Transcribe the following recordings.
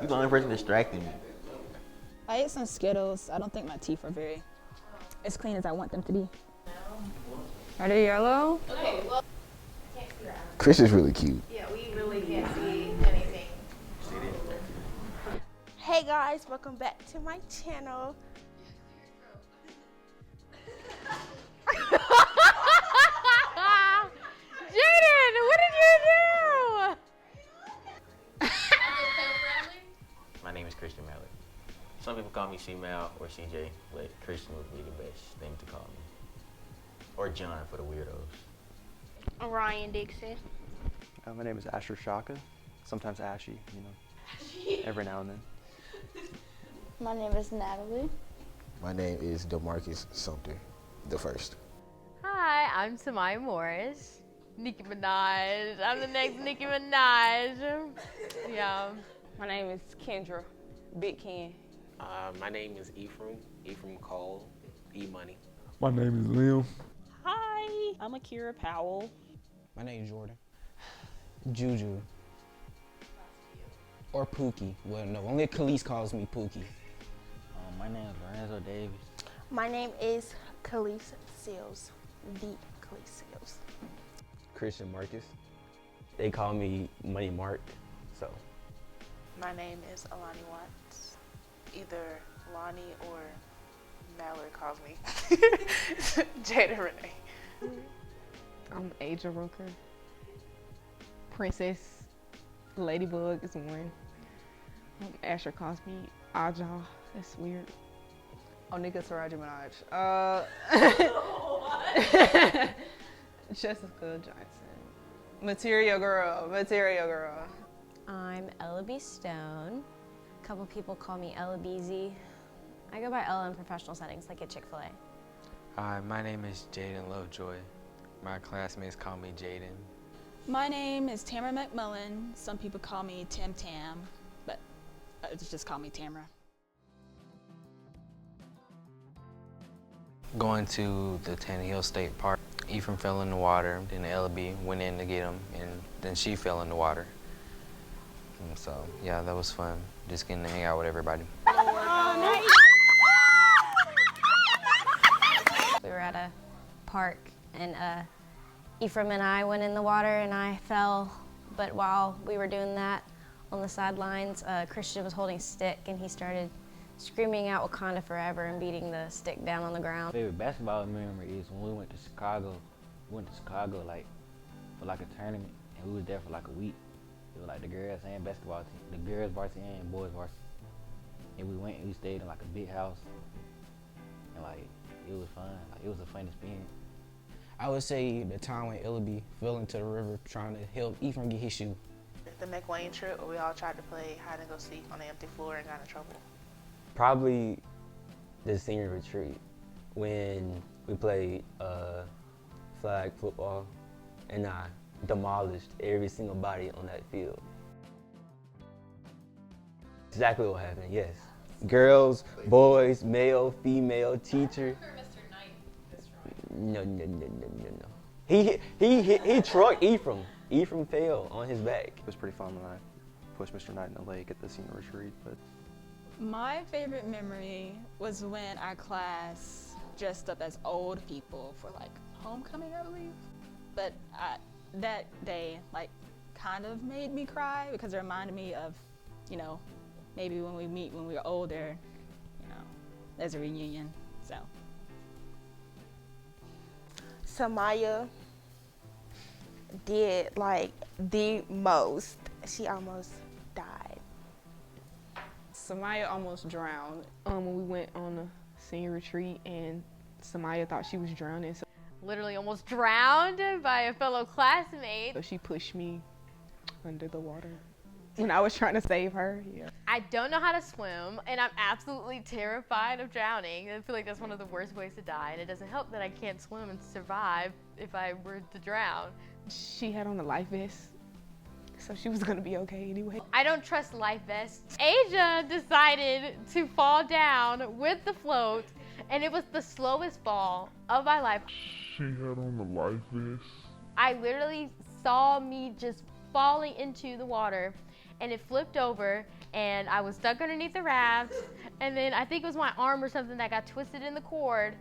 You the only person distracting me. I ate some Skittles. I don't think my teeth are very as clean as I want them to be. Are they yellow? Okay, well, I can't see that. Chris is really cute. Yeah, we really can't see anything. Hey guys, welcome back to my channel. Jaden, what did you do? My name is Christian Mallett. Some people call me C-Mal or CJ, but Christian would be the best thing to call me. Or John for the weirdos. Ryan Dixon. My name is Asher Shaka, sometimes Ashy, you know, every now and then. My name is Natalie. My name is DeMarcus Sumter, the first. Hi, I'm Samaya Morris. Nicki Minaj. I'm the next Nicki Minaj. Yeah. My name is Kendra, Big Ken. My name is Ephraim Cole, E-Money. My name is Liam. Hi, I'm Akira Powell. My name is Jordan. Juju. Or Pookie. Well, no, only Khalees calls me Pookie. My name is Lorenzo Davis. My name is Khalees Seals, the Khalees Seals. Christian Marcus. They call me Money Mark, so. My name is Alani Watts. Either Lonnie or Mallard calls me Jada Renee. I'm Aja Roker. Princess. Ladybug is one. Asher calls me Aja. That's weird. Onika Saraja Minaj. Jessica Johnson. Material girl. I'm Ella B. Stone. A couple people call me Ella BZ. I go by Ella in professional settings, like at Chick-fil-A. Hi, my name is Jaden Lovejoy. My classmates call me Jaden. My name is Tamara McMullen. Some people call me Tim Tam, but just call me Tamara. Going to the Tanner Hill State Park, Ephraim fell in the water, then the LB went in to get him, and then she fell in the water. And so, yeah, that was fun, just getting to hang out with everybody. We were at a park, and Ephraim and I went in the water, and I fell. But while we were doing that, on the sidelines, Christian was holding a stick, and he started screaming out Wakanda Forever and beating the stick down on the ground. Favorite basketball memory is when we went to Chicago. We went to Chicago for a tournament, and we was there for like a week. It was like the girls and basketball team, the girls varsity and boys varsity. And we stayed in like a big house, and it was fun. It was a fun experience. I would say the time when Illaby fell into the river trying to help Ephraim get his shoe. The McWayne trip where we all tried to play hide and go seek on the empty floor and got in trouble. Probably the senior retreat when we played flag football and I demolished every single body on that field. Exactly what happened, yes. Girls, boys, male, female, teacher. Mr. Knight No. He trucked Ephraim. Ephraim fell on his back. It was pretty fun when I pushed Mr. Knight in the lake at the senior retreat, but. My favorite memory was when our class dressed up as old people for homecoming, I believe. But that day kind of made me cry because it reminded me of, maybe when we meet when we're older, there's a reunion, so. Samaya did the most. She almost died. Samaya almost drowned when we went on a senior retreat, and Samaya thought she was drowning. So Literally almost drowned by a fellow classmate. So she pushed me under the water when I was trying to save her. Yeah. I don't know how to swim, and I'm absolutely terrified of drowning. I feel like that's one of the worst ways to die, and it doesn't help that I can't swim and survive if I were to drown. She had on a life vest, so she was gonna be okay anyway. I don't trust life vests. Aja decided to fall down with the float, and it was the slowest fall of my life. She had on the life vest. I literally saw me just falling into the water, and it flipped over, and I was stuck underneath the raft, and then I think it was my arm or something that got twisted in the cord.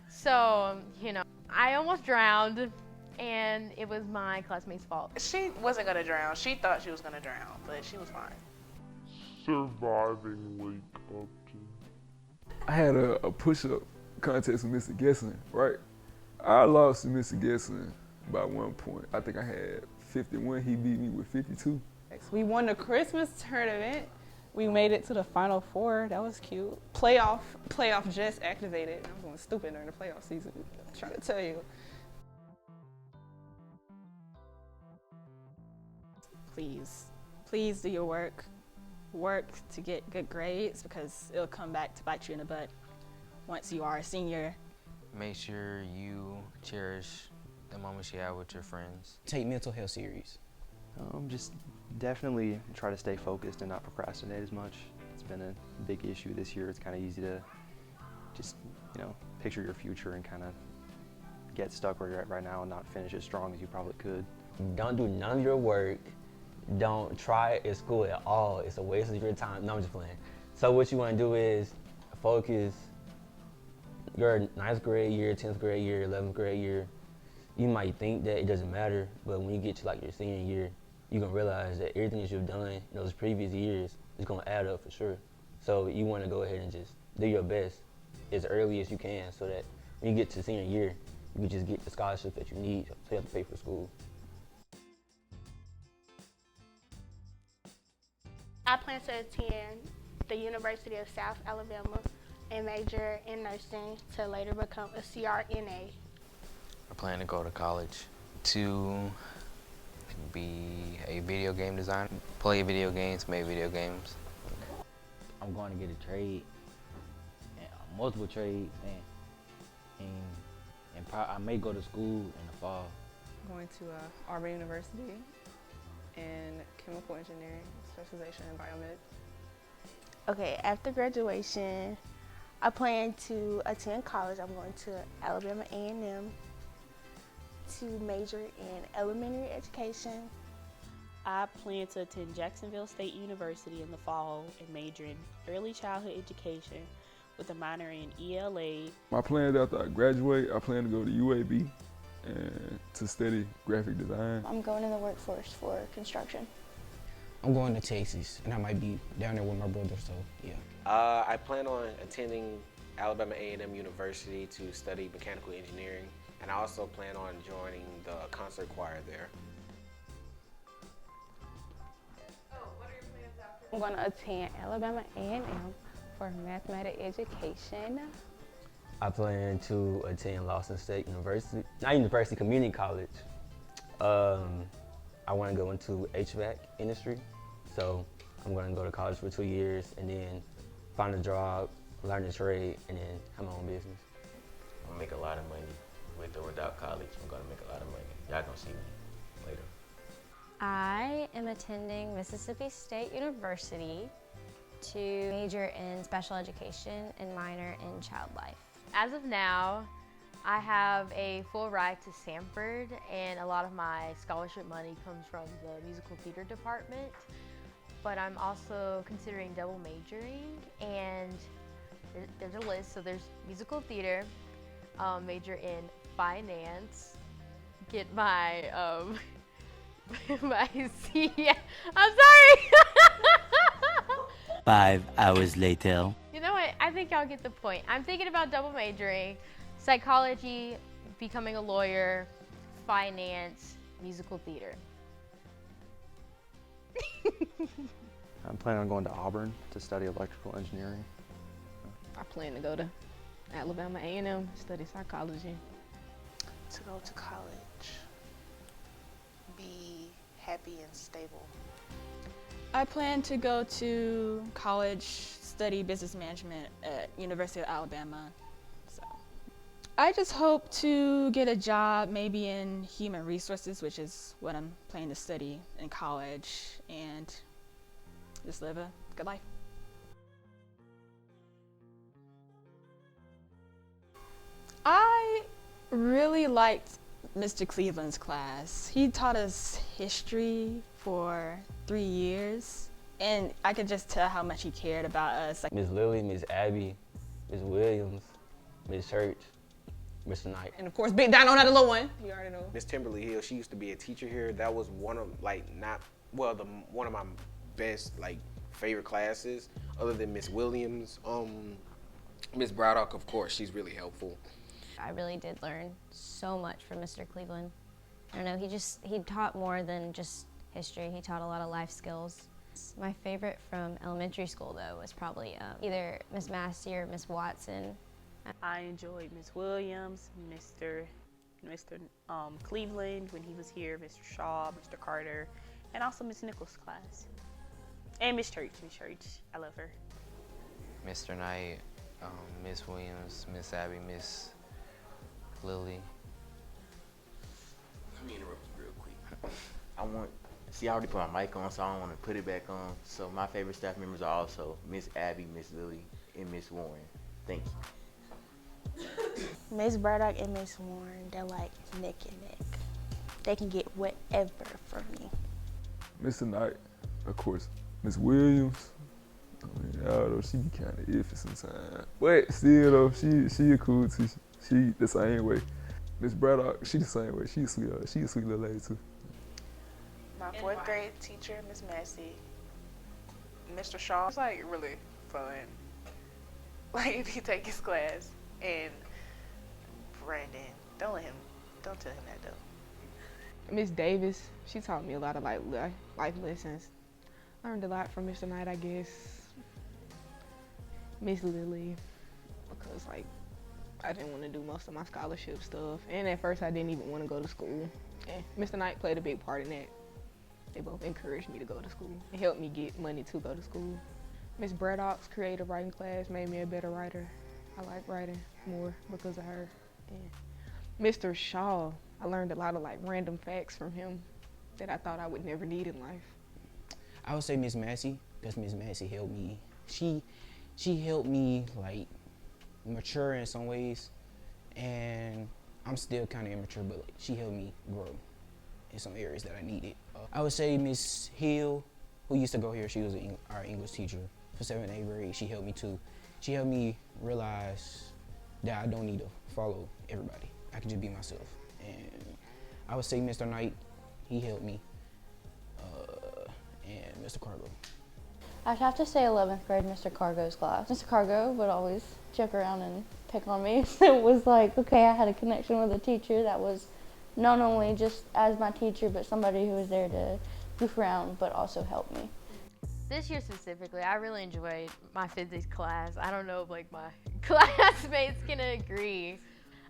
So, you know, I almost drowned, and it was my classmate's fault. She wasn't gonna drown. She thought she was gonna drown, but she was fine. Surviving wake up to. I had a push-up contest with Mr. Guessing, right? I lost to Mr. Guessing by 1 point. I think I had 51. He beat me with 52. We won the Christmas tournament. We made it to the Final Four. That was cute. Playoff just activated. I was going stupid during the playoff season. I'm trying to tell you. Please do your work. Work to get good grades because it'll come back to bite you in the butt once you are a senior. Make sure you cherish the moments you have with your friends. Take mental health serious. Just definitely try to stay focused and not procrastinate as much. It's been a big issue this year. It's kind of easy to just, picture your future and kind of get stuck where you're at right now and not finish as strong as you probably could. Don't do none of your work. Don't try at school at all. It's a waste of your time. No, I'm just playing. So what you want to do is focus your 9th grade year, 10th grade year, 11th grade year. You might think that it doesn't matter, but when you get to like your senior year, you're gonna realize that everything that you've done in those previous years is gonna add up for sure. So you want to go ahead and just do your best as early as you can so that when you get to senior year, you can just get the scholarship that you need so you have to pay for school. I plan to attend the University of South Alabama and major in nursing to later become a CRNA. I plan to go to college to be a video game designer, play video games, make video games. I'm going to get a trade, multiple trades, and I may go to school in the fall. Going to Auburn University in chemical engineering, specialization in biomed. Okay, after graduation, I plan to attend college. I'm going to Alabama A&M to major in elementary education. I plan to attend Jacksonville State University in the fall and major in early childhood education with a minor in ELA. My plans after I graduate, I plan to go to UAB and to study graphic design. I'm going in the workforce for construction. I'm going to Texas, and I might be down there with my brother, so yeah. I plan on attending Alabama A&M University to study mechanical engineering, and I also plan on joining the concert choir there. I'm going to attend Alabama A&M for mathematics education. I plan to attend Lawson State University, not University, Community College. I want to go into HVAC industry, so I'm going to go to college for 2 years and then find a job, learn a trade, and then have my own business. I'm gonna make a lot of money with or without college. I'm gonna make a lot of money. Y'all gonna see me later. I am attending Mississippi State University to major in special education and minor in child life. As of now, I have a full ride to Sanford, and a lot of my scholarship money comes from the musical theater department. But I'm also considering double majoring, and there's a list. So there's musical theater, major in finance, get my my C. I'm sorry. 5 hours later. You know what? I think y'all get the point. I'm thinking about double majoring, psychology, becoming a lawyer, finance, musical theater. I'm planning on going to Auburn to study electrical engineering. I plan to go to Alabama A&M, study psychology. To go to college, be happy and stable. I plan to go to college, study business management at University of Alabama. So I just hope to get a job maybe in human resources, which is what I'm planning to study in college, and just live a good life. I really liked Mr. Cleveland's class. He taught us history for 3 years, And I could just tell how much he cared about us. Like Miss Lily, Miss Abby, Miss Williams, Miss Church, Mr. Knight. And of course, Big Dino, not the little one. You already know. Miss Timberly Hill, she used to be a teacher here. That was one of one of my best favorite classes, other than Miss Williams. Miss Braddock, of course, she's really helpful. I really did learn so much from Mr. Cleveland. I don't know, he taught more than just history. He taught a lot of life skills. My favorite from elementary school, though, was probably either Miss Massey or Miss Watson. I enjoyed Miss Williams, Mr. Cleveland when he was here, Mr. Shaw, Mr. Carter, and also Miss Nichols' class. And Miss Church. I love her. Mr. Knight, Miss Williams, Miss Abby, Miss Lily. Let me interrupt you real quick. I already put my mic on, so I don't want to put it back on. So my favorite staff members are also Miss Abby, Miss Lily, and Miss Warren. Thank you. Miss Braddock and Miss Warren, they're like neck and neck. They can get whatever from me. Mr. Knight, of course. Miss Williams, I mean, I don't know, she be kind of iffy sometimes. But still though, she a cool teacher. She the same way. Miss Braddock, she the same way. She a sweet little lady too. My fourth grade teacher, Miss Massey. Mr. Shaw. It's really fun. If you take his class. And Brandon, don't tell him that though. Miss Davis, she taught me a lot of life lessons. Learned a lot from Mr. Knight, I guess. Miss Lily, because I didn't want to do most of my scholarship stuff, and at first I didn't even want to go to school. And Mr. Knight played a big part in that. They both encouraged me to go to school and helped me get money to go to school. Miss Braddock's creative writing class made me a better writer. I like writing more because of her. And Mr. Shaw, I learned a lot of random facts from him that I thought I would never need in life. I would say Miss Massey, because Miss Massey helped me. She helped me mature in some ways, and I'm still kind of immature, but she helped me grow in some areas that I needed. I would say Miss Hill, who used to go here, she was our English teacher for 7th and 8th grade. She helped me too. She helped me realize that I don't need to follow everybody. I can just be myself. And I would say Mr. Knight, he helped me, and Mr. Cargo. I'd have to say 11th grade Mr. Cargo's class. Mr. Cargo would always joke around and pick on me. It was okay, I had a connection with a teacher that was not only just as my teacher, but somebody who was there to goof around, but also help me. This year specifically, I really enjoyed my physics class. I don't know if my classmates can agree.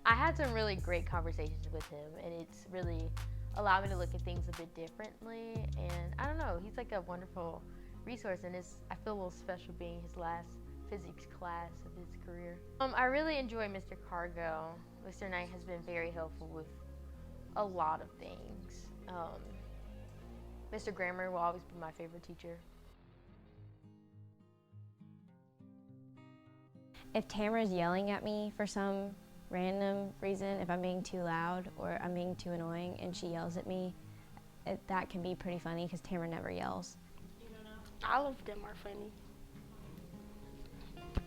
I had some really great conversations with him, and it's really allowed me to look at things a bit differently. And I don't know, he's a wonderful resource, and I feel a little special being his last physics class of his career. I really enjoy Mr. Cargo. Mr. Knight has been very helpful with a lot of things. Mr. Grammer will always be my favorite teacher. If Tamara's yelling at me for some random reason, if I'm being too loud or I'm being too annoying and she yells at me, that can be pretty funny because Tamara never yells. All of them are funny.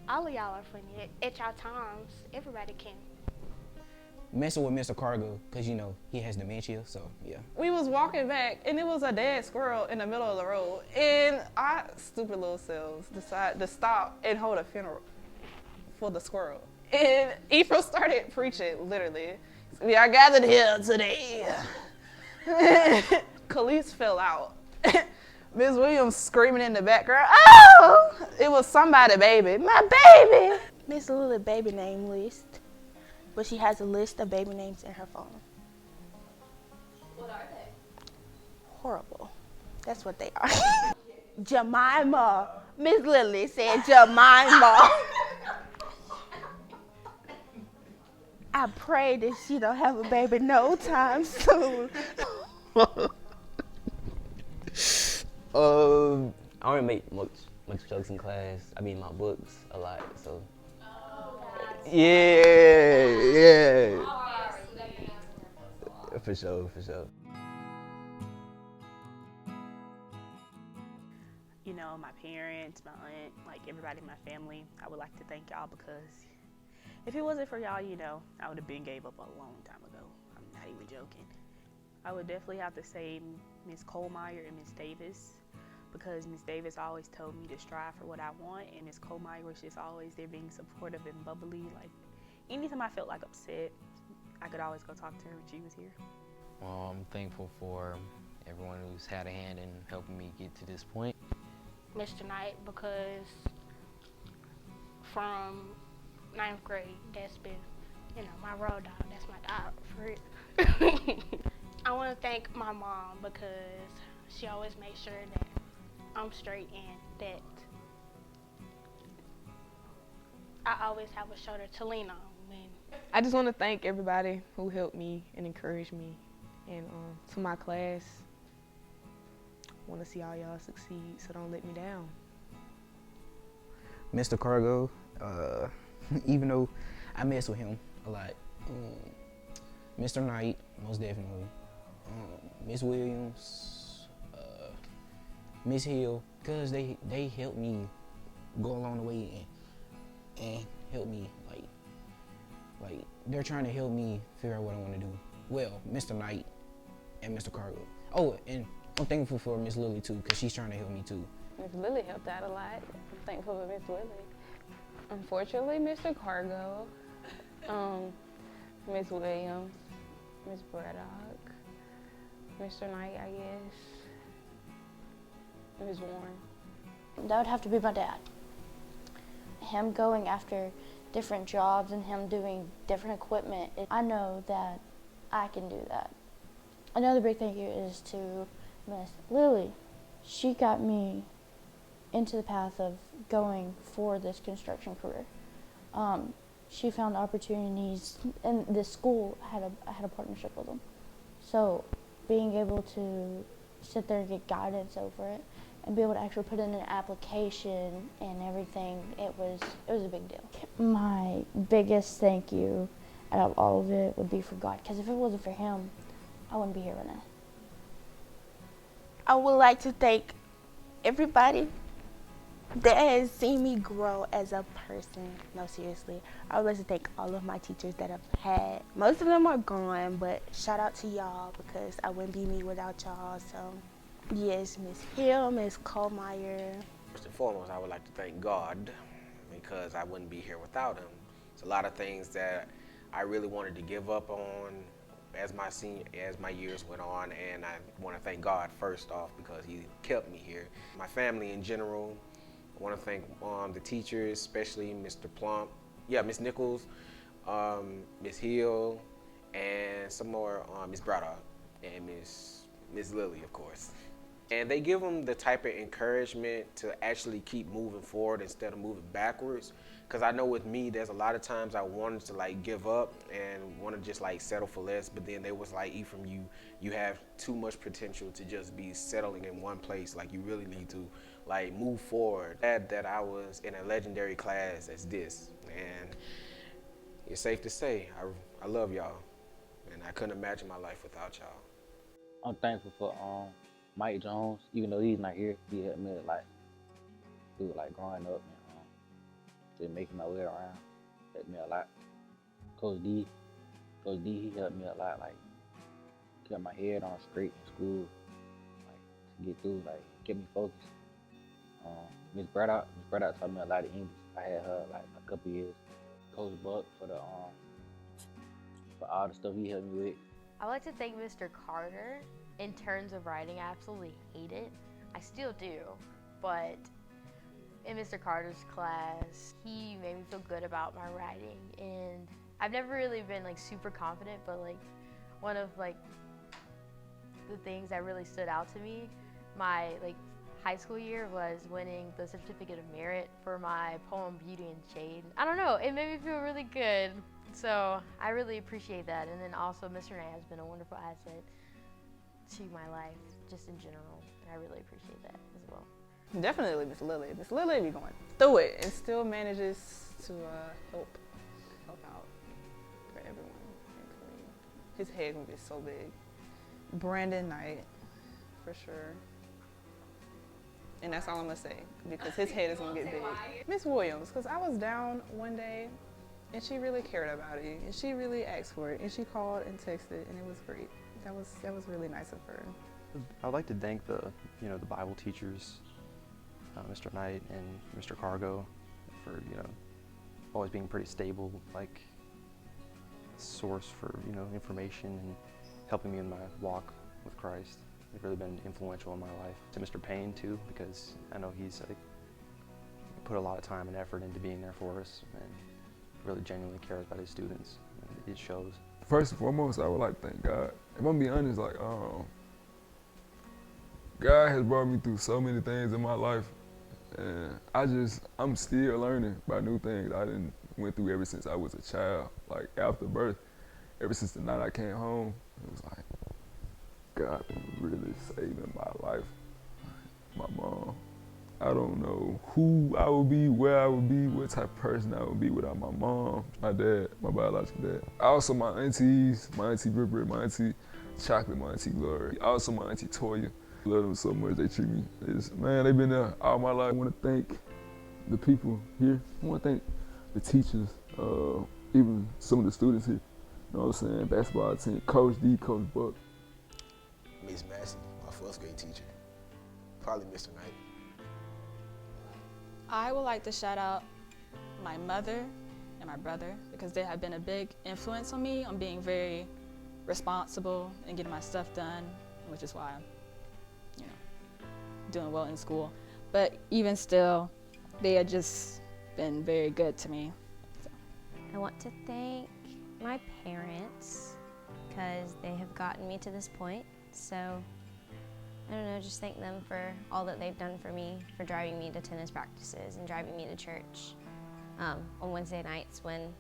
All of y'all are funny. At y'all times, everybody can. Messing with Mr. Cargo, because he has dementia, so yeah. We was walking back, and it was a dead squirrel in the middle of the road, and our stupid little selves decided to stop and hold a funeral for the squirrel. And Ephraim started preaching, literally. We are gathered here today. Khalees fell out. Ms. Williams screaming in the background, oh! It was somebody baby, my baby! Miss Lily baby name list, but she has a list of baby names in her phone. What are they? Horrible. That's what they are. Jemima. Miss Lily said Jemima. I pray that she don't have a baby no time soon. I don't make much jokes in class. I mean, my books a lot, so. Yeah. For sure. know, my parents, my aunt, like everybody in my family. I would like to thank y'all because if it wasn't for y'all, you know, I would have been gave up a long time ago. I'm not even joking. I would definitely have to say Miss Colemeyer and Miss Davis, because Miss Davis always told me to strive for what I want, and Miss Colemeyer was just always there being supportive and bubbly. Like, anytime I felt like upset, I could always go talk to her when she was here. Well, I'm thankful for everyone who's had a hand in helping me get to this point. Mr. Knight, because from 9th grade, that's been, you know, my road dog. That's my dog, for real. I want to thank my mom because she always makes sure that I'm straight and that I always have a shoulder to lean on. I just want to thank everybody who helped me and encouraged me, and to my class, I want to see all y'all succeed, so don't let me down. Mr. Cargo, even though I mess with him a lot. Mr. Knight, most definitely. Miss Williams, Miss Hill, because they helped me go along the way and help me, like they're trying to help me figure out what I want to do. Well, Mr. Knight and Mr. Cargo. Oh, and I'm thankful for Miss Lily too, because she's trying to help me too. Miss Lily helped out a lot. I'm thankful for Miss Lily. Unfortunately, Mr. Cargo, Miss Williams, Miss Braddock, Mr. Knight, I guess, Miss Warren. That would have to be my dad. Him going after different jobs and him doing different equipment. I know that I can do that. Another big thank you is to Miss Lily. She got me into the path of going for this construction career. She found opportunities, and the school had a partnership with them. So being able to sit there and get guidance over it and be able to actually put in an application and everything, it was a big deal. My biggest thank you out of all of it would be for God, because if it wasn't for him, I wouldn't be here right now. I would like to thank everybody that has seen me grow as a person. No, seriously. I would like to thank all of my teachers that I've had. Most of them are gone, but shout out to y'all because I wouldn't be me without y'all. So, yes, Miss Hill, Miss Colemeyer. First and foremost, I would like to thank God because I wouldn't be here without him. It's a lot of things that I really wanted to give up on as my years went on, and I want to thank God first off because he kept me here. My family in general, I want to thank the teachers, especially Mr. Plump, Miss Nichols, Miss Hill, and some more Miss Braddock and Miss Lily, of course. And they give them the type of encouragement to actually keep moving forward instead of moving backwards. Because I know with me, there's a lot of times I wanted to like give up and want to just like settle for less. But then they was like, Ephraim, you have too much potential to just be settling in one place. Like you really need to like move forward. That I was in a legendary class as this. And it's safe to say, I love y'all. And I couldn't imagine my life without y'all. I'm thankful for Mike Jones, even though he's not here, he helped me like through like growing up and just making my way around. Helped me a lot. Coach D, he helped me a lot, like kept my head on straight in school, like to get through, like kept me focused. Miss Braddock taught me a lot of English. I had her like a couple years. Coach Buck for all the stuff he helped me with. I'd like to thank Mr. Carter. In terms of writing, I absolutely hate it. I still do, but in Mr. Carter's class, he made me feel good about my writing, and I've never really been like super confident, but like one of like the things that really stood out to me my like high school year was winning the certificate of merit for my poem Beauty and Shade. I don't know, it made me feel really good, so I really appreciate that. And then also Mr. Knight has been a wonderful asset to my life just in general, and I really appreciate that as well. Definitely Miss Lily. Miss Lily be going through it and still manages to help out for everyone, including his head gonna be so big. Brandon Knight, for sure. And that's all I'm gonna say, because his head is gonna get big. Miss Williams, because I was down one day and she really cared about it, and she really asked for it, and she called and texted, and it was great. That was really nice of her. I'd like to thank the Bible teachers, Mr. Knight and Mr. Cargo, for always being pretty stable, like source for information and helping me in my walk with Christ. They've really been influential in my life. To Mr. Payne too, because I know he's put a lot of time and effort into being there for us and really genuinely cares about his students. And it shows. First and foremost, I would like to thank God. If I'm being honest, God has brought me through so many things in my life, and I'm still learning about new things I didn't went through ever since I was a child. Like after birth, ever since the night I came home, it was like God been really saving my life. My mom, I don't know who I would be, where I would be, what type of person I would be without my mom, my dad, my biological dad. Also my aunties, my auntie Britt, my auntie Chocolate, my auntie Glory. Also my auntie Toya. Love them so much, they treat me. Man, they've been there all my life. I want to thank the people here. I want to thank the teachers, even some of the students here. You know what I'm saying? Basketball team, Coach D, Coach Buck. Miss Massey, my first grade teacher. Probably Mr. Knight. I would like to shout out my mother and my brother, because they have been a big influence on me on being very responsible and getting my stuff done, which is why I'm doing well in school. But even still, they have just been very good to me. So. I want to thank my parents, because they have gotten me to this point. So, I don't know, just thank them for all that they've done for me, for driving me to tennis practices and driving me to church on Wednesday nights when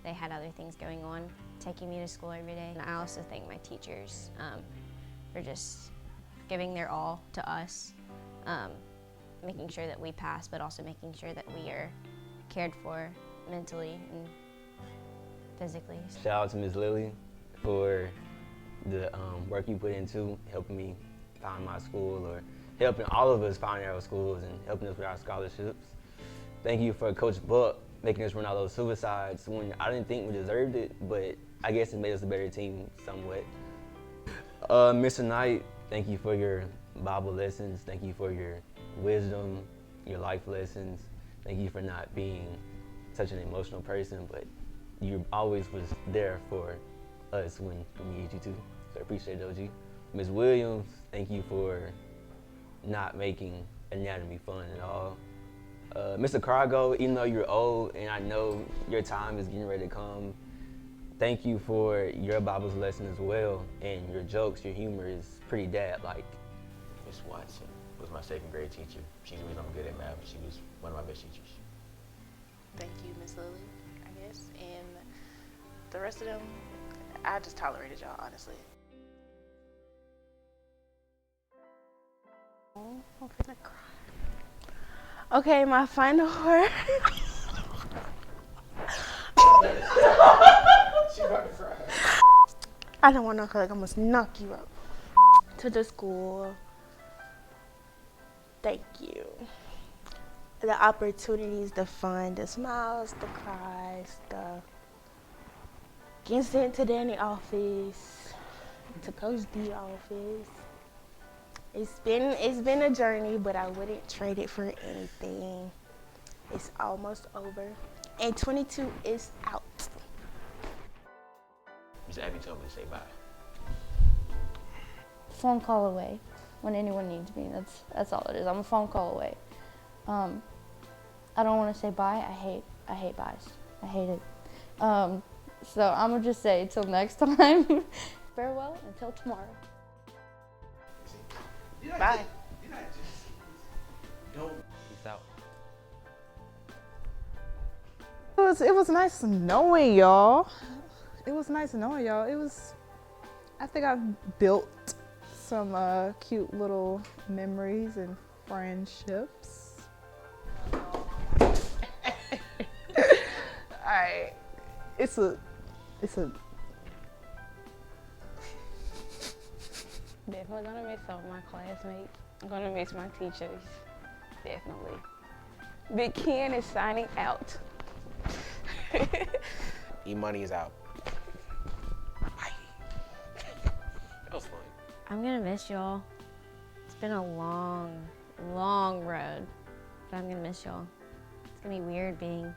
they had other things going on, taking me to school every day. And I also thank my teachers for just giving their all to us, making sure that we pass, but also making sure that we are cared for mentally and physically. Shout out to Ms. Lily for the work you put into helping me find my school, or helping all of us find our schools and helping us with our scholarships. Thank you for Coach Buck making us run all those suicides when I didn't think we deserved it, but I guess it made us a better team somewhat. Mr. Knight, thank you for your Bible lessons. Thank you for your wisdom, your life lessons. Thank you for not being such an emotional person, but you always was there for us when we needed you to. So I appreciate it, OG. Ms. Williams, thank you for not making anatomy fun at all. Mr. Cargo, even though you're old and I know your time is getting ready to come, thank you for your Bible's lesson as well, and your jokes, your humor is pretty dad-like. Miss Watson was my second grade teacher. She's the reason I'm good at math. She was one of my best teachers. Thank you, Miss Lily, I guess. And the rest of them, I just tolerated y'all, honestly. Oh, I'm finna cry. Okay, my final word. She about to cry. I don't want to hug. I must knock you up. To the school, thank you. The opportunities, the fun, the smiles, the cries, the getting sent to Danny office, to Coach D office. It's been a journey, but I wouldn't trade it for anything. It's almost over, and 22 is out. Miss Abby told me to say bye. Phone call away when anyone needs me. That's all it is. I'm a phone call away. I don't want to say bye. I hate byes. I hate it. So I'm gonna just say till next time. Farewell until tomorrow. Bye. Peace out. It was nice knowing y'all. It was nice knowing y'all. I think I've built some cute little memories and friendships. Alright. It's a Definitely gonna miss all my classmates. I'm gonna miss my teachers. Definitely. Big Ken is signing out. E-Money is out. Bye. That was fun. I'm gonna miss y'all. It's been a long, long road, but I'm gonna miss y'all. It's gonna be weird being,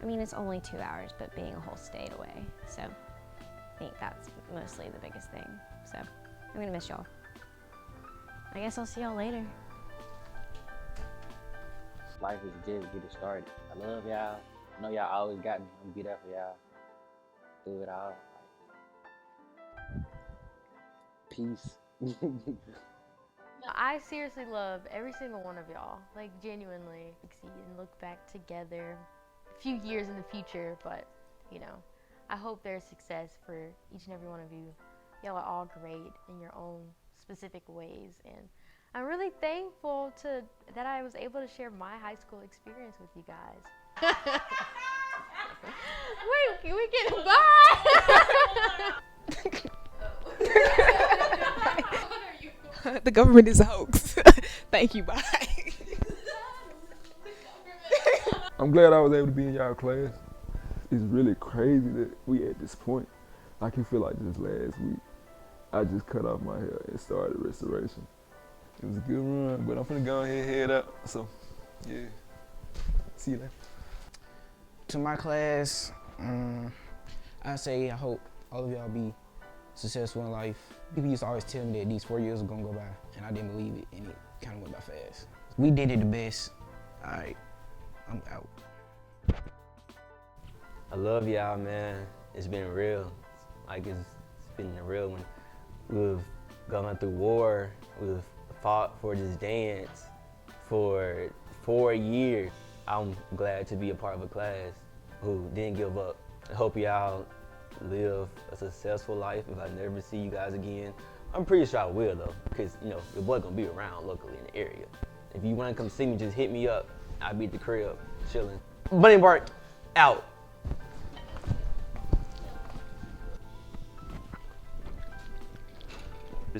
I mean, it's only 2 hours, but being a whole state away. So I think that's mostly the biggest thing. So I'm gonna miss y'all. I guess I'll see y'all later. Life is just getting started. I love y'all. I know y'all always got me. I'm gonna be there for y'all. Do it all. Peace. I seriously love every single one of y'all. Like, genuinely succeed and look back together a few years in the future. But, you know, I hope there's success for each and every one of you. Y'all are all great in your own specific ways. And I'm really thankful that I was able to share my high school experience with you guys. Wait, can we get by? The government is a hoax. Thank you, bye. I'm glad I was able to be in y'all class. It's really crazy that we at this point. I can feel like just last week, I just cut off my hair and started restoration. It was a good run, but I'm finna go ahead and head out. So, yeah. See you later. To my class, I say I hope all of y'all be successful in life. People used to always tell me that these 4 years were gonna go by, and I didn't believe it, and it kind of went by fast. We did it the best. All right, I'm out. I love y'all, man. It's been real. Like, it's been a real one. We've gone through war. We've fought for this dance for 4 years. I'm glad to be a part of a class who didn't give up. I hope y'all live a successful life. If I never see you guys again, I'm pretty sure I will though, because you know your boy gonna be around locally in the area. If you wanna come see me, just hit me up. I'll be at the crib, chilling. Bunny Bark, out.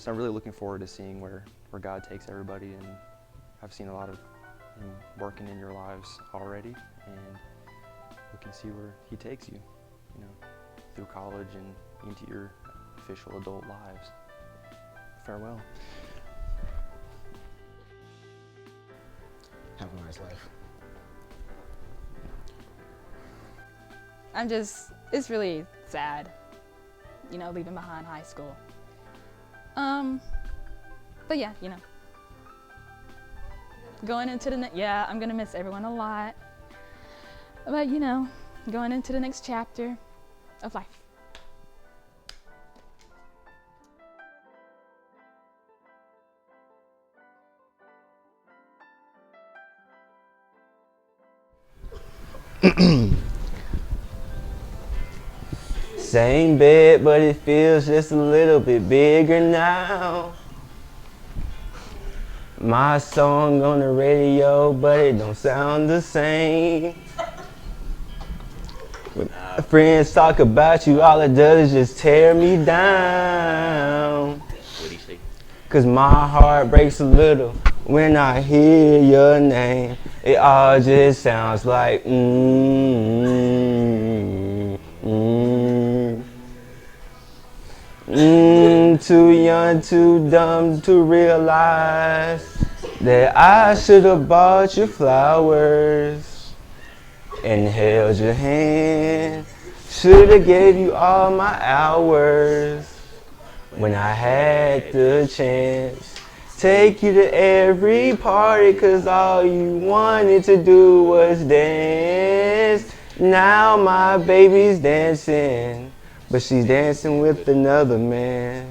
I'm really looking forward to seeing where God takes everybody, and I've seen a lot of Him working in your lives already, and we can see where He takes you, you know, through college and into your official adult lives. Farewell. Have a nice life. It's really sad, you know, leaving behind high school. But yeah, you know, going into I'm gonna miss everyone a lot. But you know, going into the next chapter of life. Same bed, but it feels just a little bit bigger now. My song on the radio, but it don't sound the same. When my friends talk about you, all it does is just tear me down. Cause my heart breaks a little when I hear your name. It all just sounds like too young, too dumb to realize that I should have bought you flowers and held your hand. Should have gave you all my hours when I had the chance. Take you to every party, cause all you wanted to do was dance. Now my baby's dancing, but she's dancing with another man.